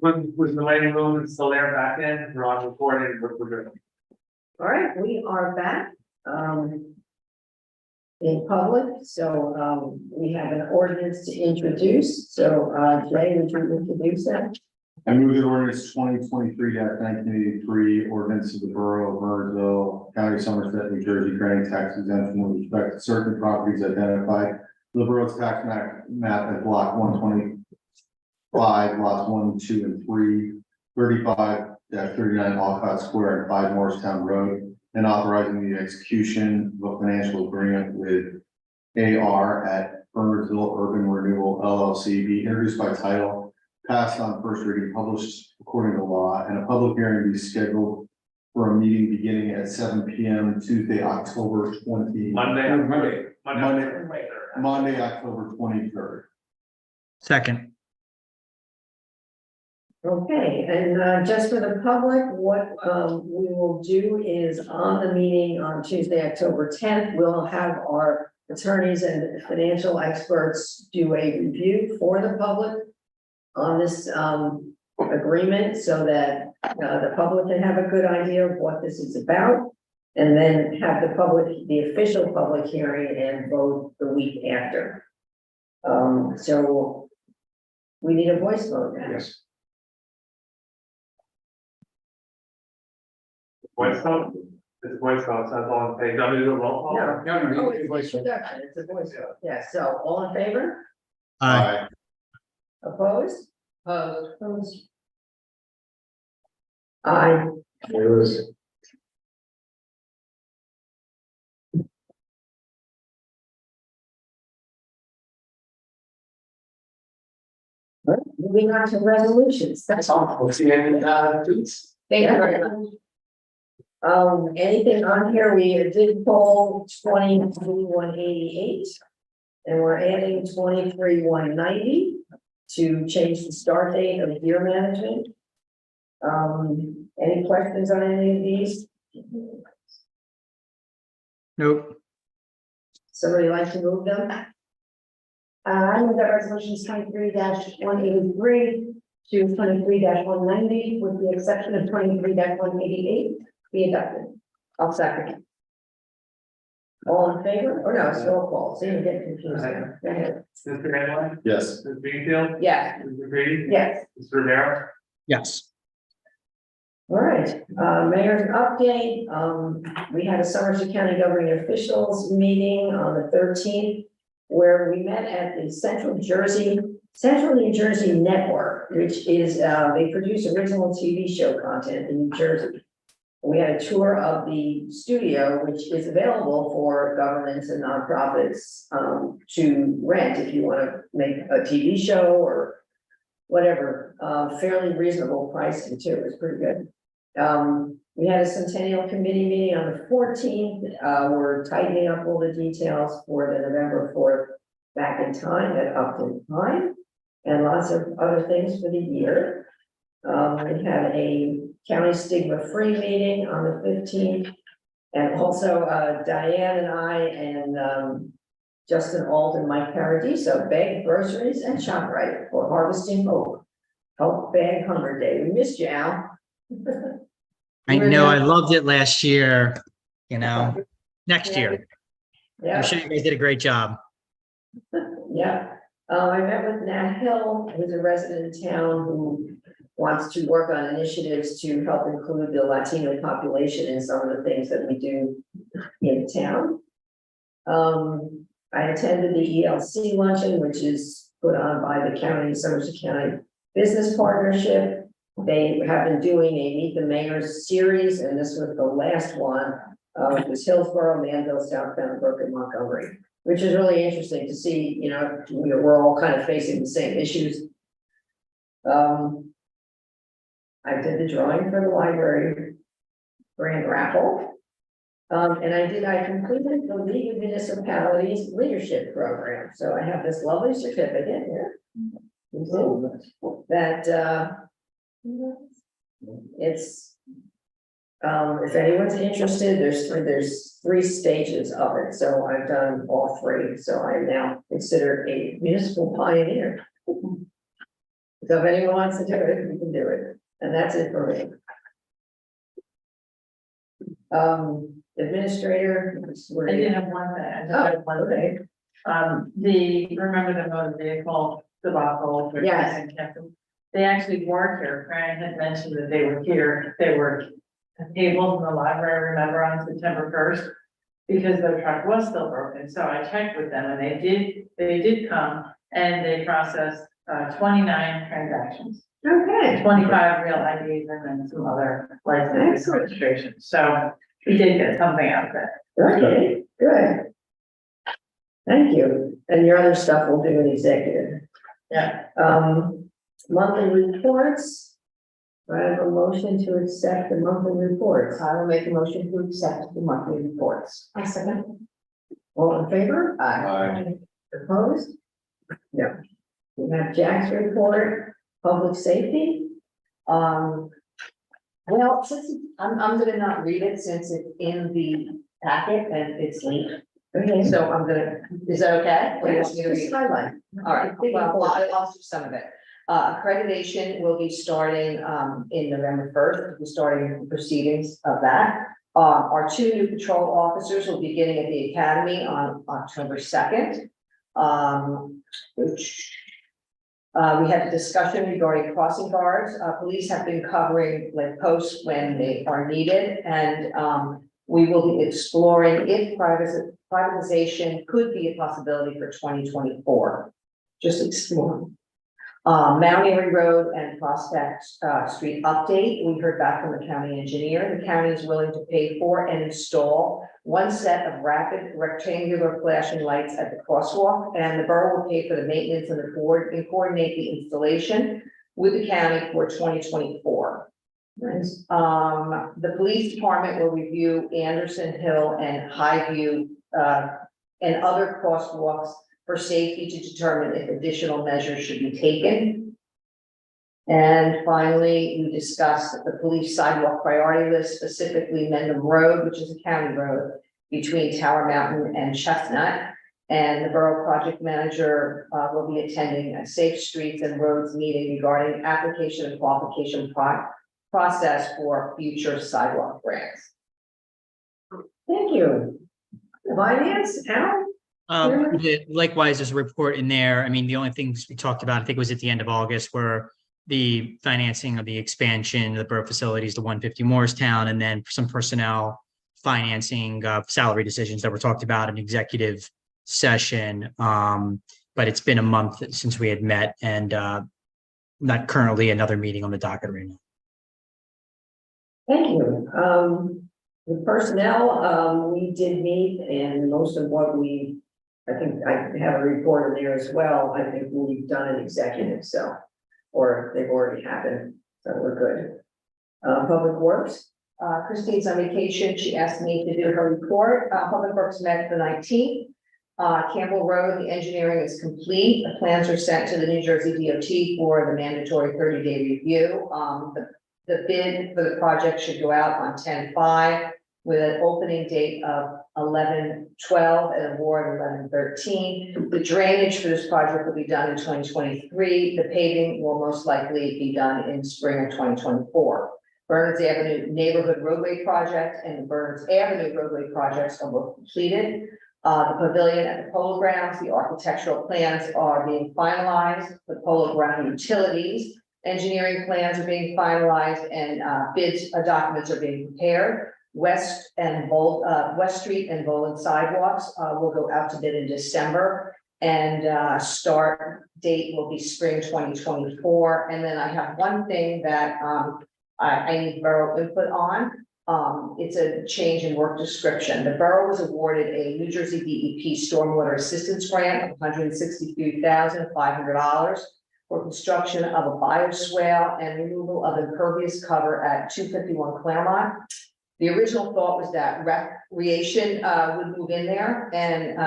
Was the lighting room still there back in? We're on recording, we're good. All right, we are back, in public, so, we have an ordinance to introduce, so, Jay, would you introduce that? I move that ordinance 2023-1983, ordinance of the Borough of Bernardsville, County of Somerset, New Jersey, granting tax exemption with respect to certain properties identified. The borough's tax map at block 125, lots 1, 2, and 3, 35-39 Alcott Square and 5 Morristown Road, and authorizing the execution of a financial agreement with AR at Bernardsville Urban Renewal LLC, be introduced by title, passed on first reading, published according to law, and a public hearing be scheduled for a meeting beginning at 7 p.m. Tuesday, October 20. Monday, October 23rd. Second. Okay, and, just for the public, what, we will do is on the meeting on Tuesday, October 10th, we'll have our attorneys and financial experts do a review for the public on this, agreement so that, the public can have a good idea of what this is about. And then have the official public hearing and vote the week after. So we need a voice vote now. Yes. Voice vote? It's a voice vote, so that's all I'm saying. Do you want me to do a roll call? No. No, Oh, it's introduction, it's a voice vote. Yeah, so all in favor? Aye. Opposed? Opposed. Aye. Moving on to resolutions, that's all. We'll see you in, tweets. Thank you very much. Anything on here, we did poll 20-188, and we're adding 23-190 to change the start date of year management. Any questions on any of these? Nope. Somebody like to move them? I move that resolutions 23-183 to 23-190, with the exception of 23-188, be adopted. I'll second. All in favor? Or no, it's roll call, so you get confused there. Go ahead. Mr. Manley? Yes. Mr. Greenfield? Yeah, Mr. Grady? Yes. Mr. Rivera? Yes. all right, mayor's update, we had a Somerset County governing officials meeting on the 13th, where we met at the Central New Jersey Network, which is, they produce original TV show content in New Jersey. We had a tour of the studio, which is available for governments and nonprofits, to rent if you want to make a TV show or whatever, fairly reasonable pricing too, it's pretty good. We had a Centennial Committee meeting on the 14th. We're tightening up all the details for the November 4th back in time at Upton Time, and lots of other things for the year. We had a county stigma-free meeting on the 15th, and also Diane and I and Justin Ault and Mike Paradiso begged groceries and ShopRite for Harvesting Hope. Help Bag Hunger Day. We missed you, Al. I know, I loved it last year, next year. Yeah. I'm sure you guys did a great job. Yeah, I met with Nat Hill, who's a resident in town who wants to work on initiatives to help include the Latino population in some of the things that we do in town. I attended the ELC luncheon, which is put on by the Somerset County Business Partnership. They have been doing a Meet the Mayors series, and this was the last one, which was Hillsborough, Manville, South Bend, Brook, and Montgomery, which is really interesting to see, we're all kind of facing the same issues. I did the drawing for the library grand raffle. And I completed the League of Municipalities Leadership Program. So I have this lovely certificate here. That, it's, if anyone's interested, there's three stages of it. So I've done all three. So I'm now considered a municipal pioneer. So if anyone wants to do it, we can do it, and that's it for me. Administrator. I did have one thing. I just Oh, had one okay. thing. Remember the motor vehicle debacle? for Yes. Kent Capital? They actually weren't here. Fran had mentioned that they were here. They were tabled in the library, remember, on September 1st. Because their truck was still broken. So I checked with them and they did come and they processed 29 transactions. Okay. 25 real IDs and then some other license Excellent. registrations. So we did get something out of it. Okay, good. Thank you. And your other stuff we'll do in executive. Yeah. Monthly reports. I have a motion to accept the monthly reports. I will make a motion to accept the monthly reports. I second. All in favor? Aye. Opposed? No. We have Jack's report, public safety. Well, since I'm gonna not read it since it's in the packet and it's linked. Okay. So I'm gonna, is that okay? Or you want me to read it? Highlight. All right, well, I'll do some of it. Accreditation will be starting in November 1st, we'll be starting proceedings of that. Our 2 new patrol officers will be beginning at the academy on October 2nd. We had a discussion regarding crossing guards. Police have been covering like posts when they are needed, and we will be exploring if privatization could be a possibility for 2024. Just exploring. Mount Airy Road and Prospect Street update. We heard back from the county engineer. The county is willing to pay for and install 1 set of rapid rectangular flashing lights at the crosswalk, and the borough will pay for the maintenance and coordinate the installation with the county for 2024. Nice. The police department will review Anderson Hill and Highview and other crosswalks for safety to determine if additional measures should be taken. And finally, we discussed the police sidewalk priority list, specifically Mendham Road, which is a county road between Tower Mountain and Chestnut. And the borough project manager will be attending a Safe Streets and Roads meeting regarding application and qualification process for future sidewalk grants. Thank you. Finance, Al? Likewise, there's a report in there. I mean, the only things we talked about, I think it was at the end of August, were the financing of the expansion of the borough facilities to 150 Morristown, and then some personnel financing salary decisions that were talked about in executive session. But it's been a month since we had met, and not currently another meeting on the docket right now. Thank you. The personnel, we did meet, and most of what I think I have a report in there as well. I think we've done an executive, so, or they've already happened, so we're good. Public Works, Christine's on vacation. She asked me to do her report. Public Works met the 19th. Campbell Road, the engineering is complete. The plans are sent to the New Jersey DOT for the mandatory 30-day review. The bid for the project should go out on 10/5 with an opening date of 11/12 and award 11/13. The drainage for this project will be done in 2023. The paving will most likely be done in spring of 2024. Bernards Avenue Neighborhood Roadway Project and the Bernards Avenue Roadway projects are both completed. The pavilion at the Polo Grounds, the architectural plans are being finalized. The Polo Ground utilities, engineering plans are being finalized, and bids documents are being prepared. West Street and Boland sidewalks will go out to bid in December, and start date will be spring 2024. And then I have one thing that I need borough input on. It's a change in work description. The borough was awarded a New Jersey DEP Stormwater Assistance Grant of $163,500 for construction of a bioswale and removal of impervious cover at 251 Claremont. The original thought was that recreation would move in there, and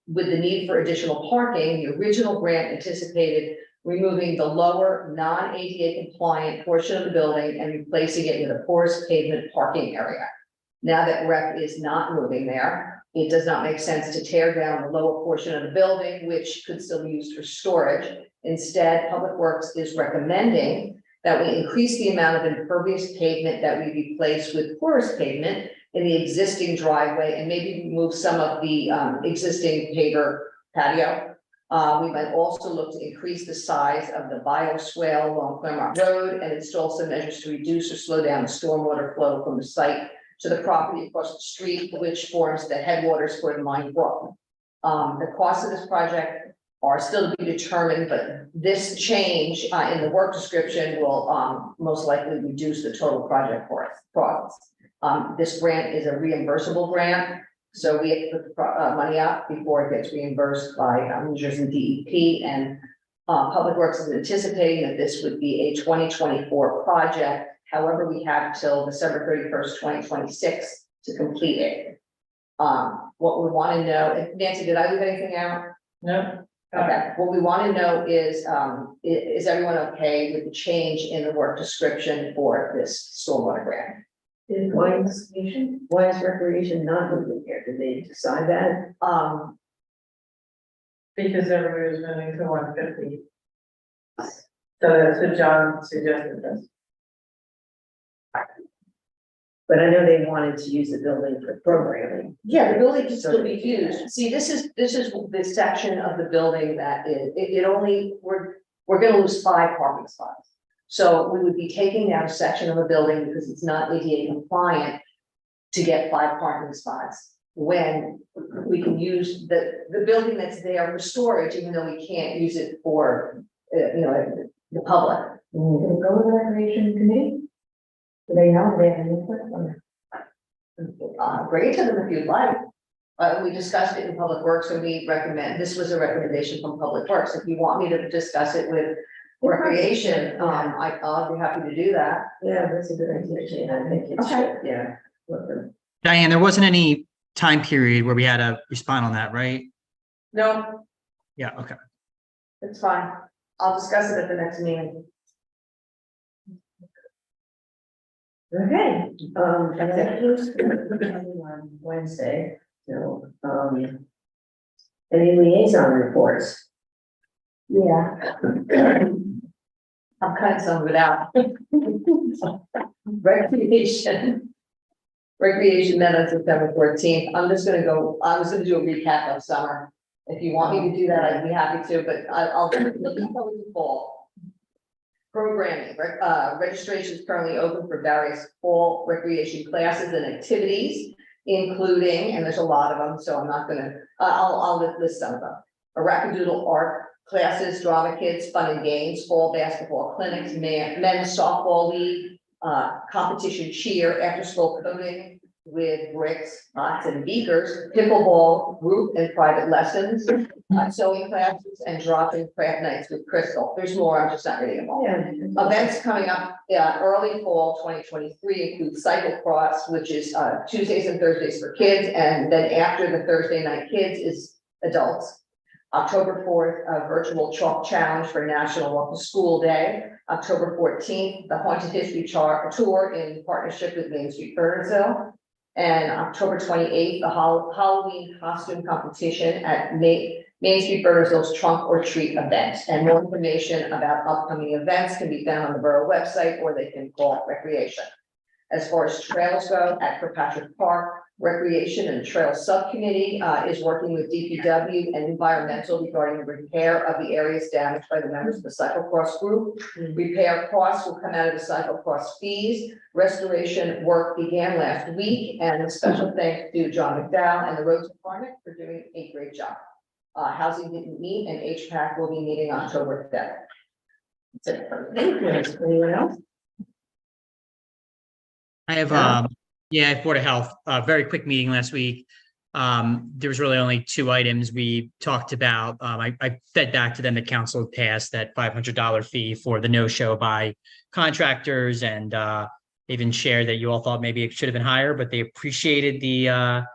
with the need for additional parking, the original grant anticipated removing the lower non-ADA compliant portion of the building and replacing it with a porous pavement parking area. Now that rec is not moving there, It does not make sense to tear down the lower portion of the building, which could still be used for storage. Instead, Public Works is recommending that we increase the amount of impervious pavement that we replace with porous pavement in the existing driveway and maybe remove some of the existing paver patio. We might also look to increase the size of the bioswale along Claremont Road and install some measures to reduce or slow down the stormwater flow from the site to the property across the street, which forms the headwaters for the Mine Brook. The cost of this project are still to be determined, but this change in the work description will most likely reduce the total project costs. This grant is a reimbursable grant, so we have to put the money out before it gets reimbursed by New Jersey DEP, and Public Works is anticipating that this would be a 2024 project. However, we have till December 31st, 2026 to complete it. What we want to know, Nancy, did I leave anything out? No. Okay, what we want to know is everyone okay with the change in the work description for this stormwater grant? Why is recreation not moving here? Did they decide that? Because everybody was moving to 150. So that's what John suggested this. But I know they wanted to use the building for programming. Yeah, the building can still be used. See, this is the section of the building that it only, we're gonna lose 5 parking spots. So we would be taking down a section of the building because it's not ADA compliant to get 5 parking spots. When we can use the building that's there for storage, even though we can't use it for, the public. Can we go to the recreation committee? Do they know they have any input on Bring it to them if you'd like. We discussed it in Public Works and we recommend, this was a recommendation from Public Works. If you want me to discuss it with Recreation, I'll be happy to do that. Yeah, that's a good idea, Jane. I think it's, Okay. yeah. Let them- Diane, there wasn't any time period where we had to respond on that, right? No, Yeah, okay. it's fine. I'll discuss it at the next meeting. Okay, executives on Wednesday, so, any liaison reports? Yeah. I'm cutting some of it out. Recreation met on September 14th. I was gonna do a recap of summer. If you want me to do that, I'd be happy to, but I'll do it in the fall. Programming, registration is currently open for various fall recreation classes and activities, including, and there's a lot of them, so I'm not gonna, I'll list some of them. A Rackadoodle art classes, drama kids, fun and games, fall basketball clinics, men's softball league, competition cheer, after school coding with bricks, pots and beakers, pickleball, group and private lessons, sewing classes and drop-in craft nights with Crystal. There's more, I'm just not reading them all. Yeah. Events coming up, early fall 2023 include cyclocross, which is Tuesdays and Thursdays for kids, and then after the Thursday night kids is adults. October 4th, a virtual chalk challenge for National Walk to School Day. October 14th, the Haunted History Tour in partnership with Main Street Bernardsville. And October 28th, the Halloween costume competition at Main Street Bernardsville's Trunk or Treat event. And more information about upcoming events can be found on the Borough website, or they can call Recreation. As far as trails go, at Kirkpatrick Park, Recreation and Trail Subcommittee is working with DPW and environmental regarding the repair of the areas damaged by the members of the cyclocross group. Repair costs will come out of the cyclocross fees. Restoration work began last week, and a special thanks to John McDowell and the roads department for doing a great job. Housing didn't meet, and HPAC will be meeting October 5th. That's it for me. Thank you. Anyone else? I have, Board of Health, very quick meeting last week. There was really only 2 items we talked about. I fed back to them that council passed that $500 fee for the no-show by contractors, and even shared that you all thought maybe it should have been higher, but they appreciated the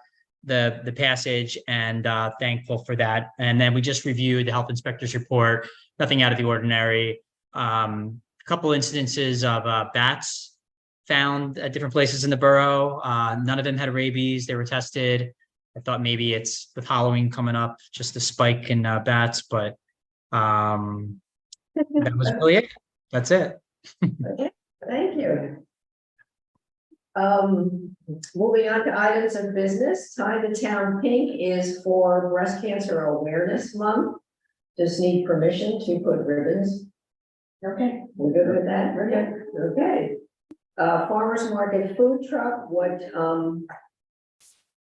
passage, and thankful for that. And then we just reviewed the health inspector's report, nothing out of the ordinary. A couple incidences of bats found at different places in the borough. None of them had rabies. They were tested. I thought maybe it's with Halloween coming up, just a spike in bats, but that was really it. That's it. Okay, thank you. Moving on to items of business, Tie the Town Pink is for Breast Cancer Awareness Month. Just need permission to put ribbons. Okay, we're good with that? We're good. Okay. Farmers Market Food Truck, what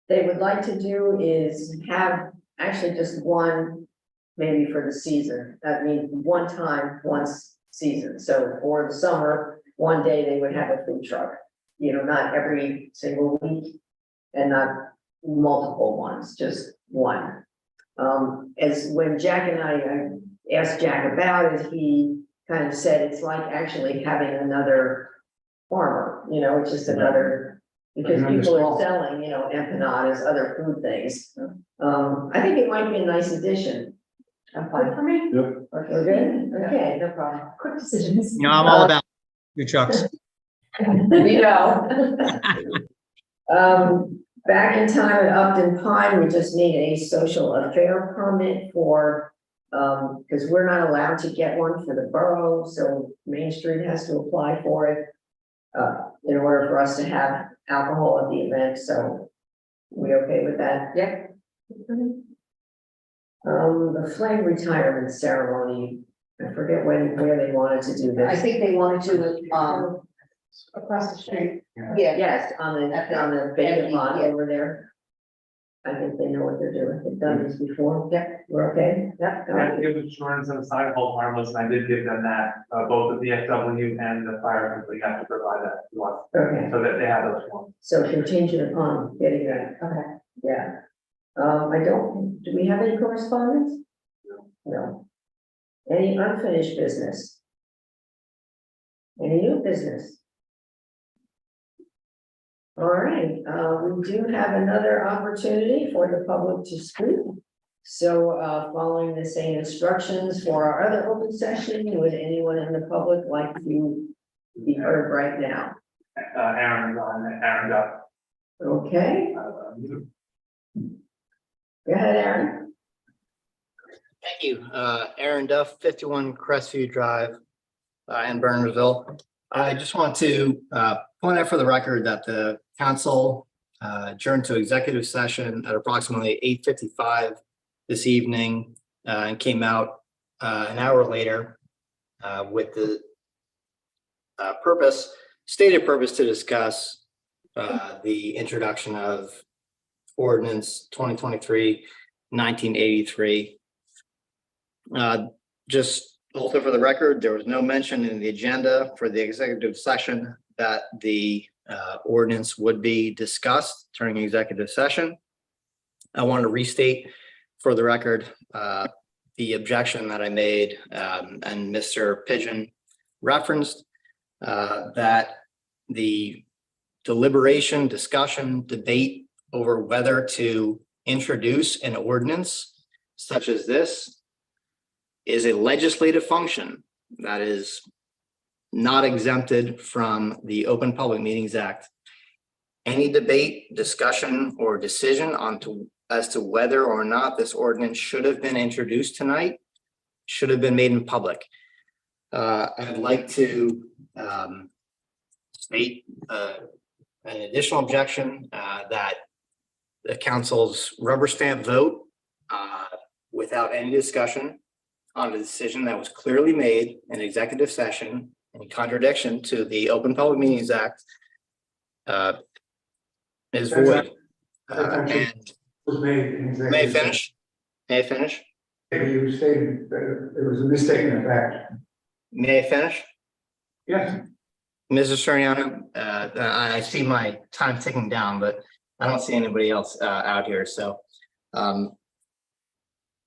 they would like to do is have actually just one, maybe for the season. That means one time, once season. So for the summer, one day they would have a food truck. You know, not every single week and not multiple ones, just one. As when Jack and I asked Jack about it, he kind of said it's like actually having another farmer, you know, it's just another, because people are selling, you know, empanadas, other food things. I think it might be a nice addition. I'm fine for me. Yep. We're good? Okay. No problem. Quick decisions. You know, I'm all about food trucks. We know. Back in time at Upton Pine, we just need a social affair permit for, because we're not allowed to get one for the borough, so Main Street has to apply for it. In order for us to have alcohol at the event, so we okay with that? Yep. The flag retirement ceremony, I forget where they wanted to do I this. think they wanted to, Across the street. yeah, Yes, on the vacant lot over there. I think they know what they're doing. They've done this before. Yep, we're okay. Yep. I had to give insurance on the side of hold harmless, and I did give them that, both the VFW and the fire company have to provide that to us, Okay, so that they have those forms. so contingent upon getting that. Okay. Yeah. Do we have any correspondence? No. Any unfinished business? Any new business? All right, we do have another opportunity for the public to speak. So, following the same instructions for our other open session, would anyone in the public like to be heard right now? Aaron Duff. Okay, go ahead, Aaron. Thank you. Aaron Duff, 51 Crestview Drive in Bernardsville. I just want to point out for the record that the council adjourned to executive session at approximately 8:55 this evening and came out an hour later with the stated purpose to discuss the introduction of ordinance 2023-1983. Just also for the record, there was no mention in the agenda for the executive session that the ordinance would be discussed during executive session. I want to restate for the record the objection that I made and Mr. Pigeon referenced that the deliberation, discussion, debate over whether to introduce an ordinance such as this is a legislative function that is not exempted from the Open Public Meetings Act. Any debate, discussion, or decision as to whether or not this ordinance should have been introduced tonight should have been made in public. I'd like to state an additional objection that the council's rubber stamp vote without any discussion on a decision that was clearly made in executive session in contradiction to the Open Public Meetings Act is void. And Was made in executive. may I finish? May I finish? You stated that it was a misstatement of fact. May I finish? Yes. Mrs. Soriano, I see my time ticking down, but I don't see anybody else out here. So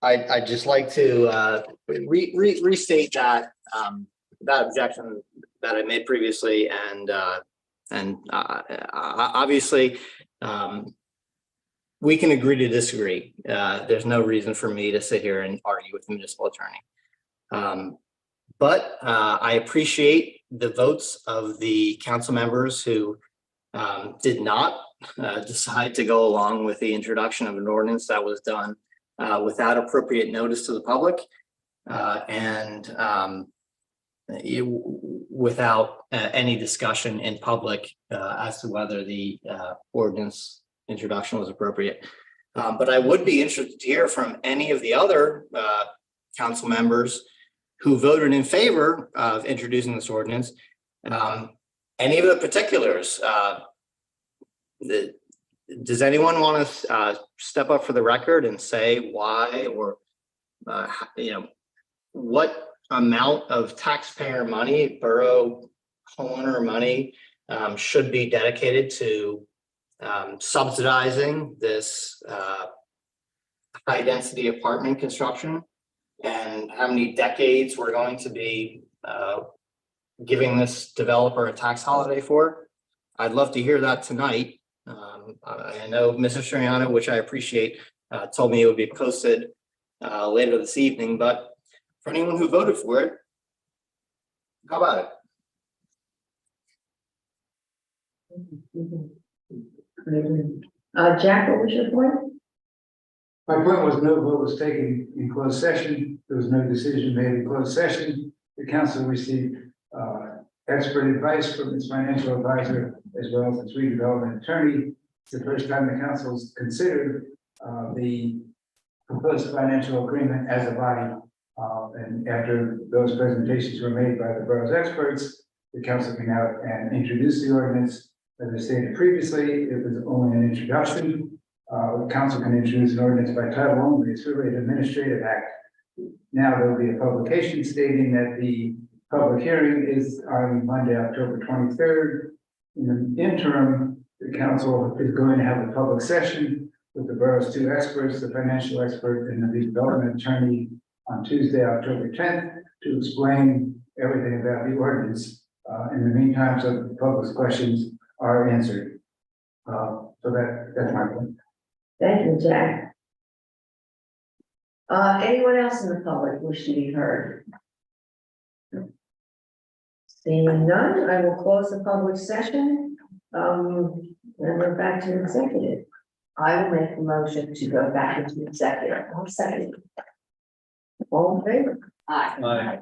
I'd just like to restate that that objection that I made previously, and obviously we can agree to disagree. There's no reason for me to sit here and argue with the municipal attorney. But I appreciate the votes of the council members who did not decide to go along with the introduction of an ordinance that was done without appropriate notice to the public without any discussion in public as to whether the ordinance introduction was appropriate. But I would be interested to hear from any of the other council members who voted in favor of introducing this ordinance. Any of the particulars? Does anyone want to step up for the record and say why, or what amount of taxpayer money, borough homeowner money, should be dedicated to subsidizing this high density apartment construction, and how many decades we're going to be giving this developer a tax holiday for? I'd love to hear that tonight. I know Mrs. Triano, which I appreciate, told me it would be posted later this evening, but for anyone who voted for it, how about it? Jack, what was your point? My point was no vote was taken in closed session. There was no decision made in closed session. The council received expert advice from its financial advisor as well as its redevelopment attorney. It's the first time the council's considered the proposed financial agreement as a body. And after those presentations were made by the borough's experts, the council came out and introduced the ordinance. As I stated previously, it was only an introduction. The council can introduce an ordinance by title only. It's really an administrative act. Now there will be a publication stating that the public hearing is on Monday, October 23rd. In the interim, the council is going to have a public session with the borough's two experts, the financial expert and the redevelopment attorney, on Tuesday, October 10th, to explain everything about the ordinance. In the meantime, so the public's questions are answered. So that's my point. Thank you, Jack. Anyone else in the public wish to be heard? Seeing none, I will close the public session. And we're back to executive. I will make a motion to go back into executive. I'll second. All in favor? Aye.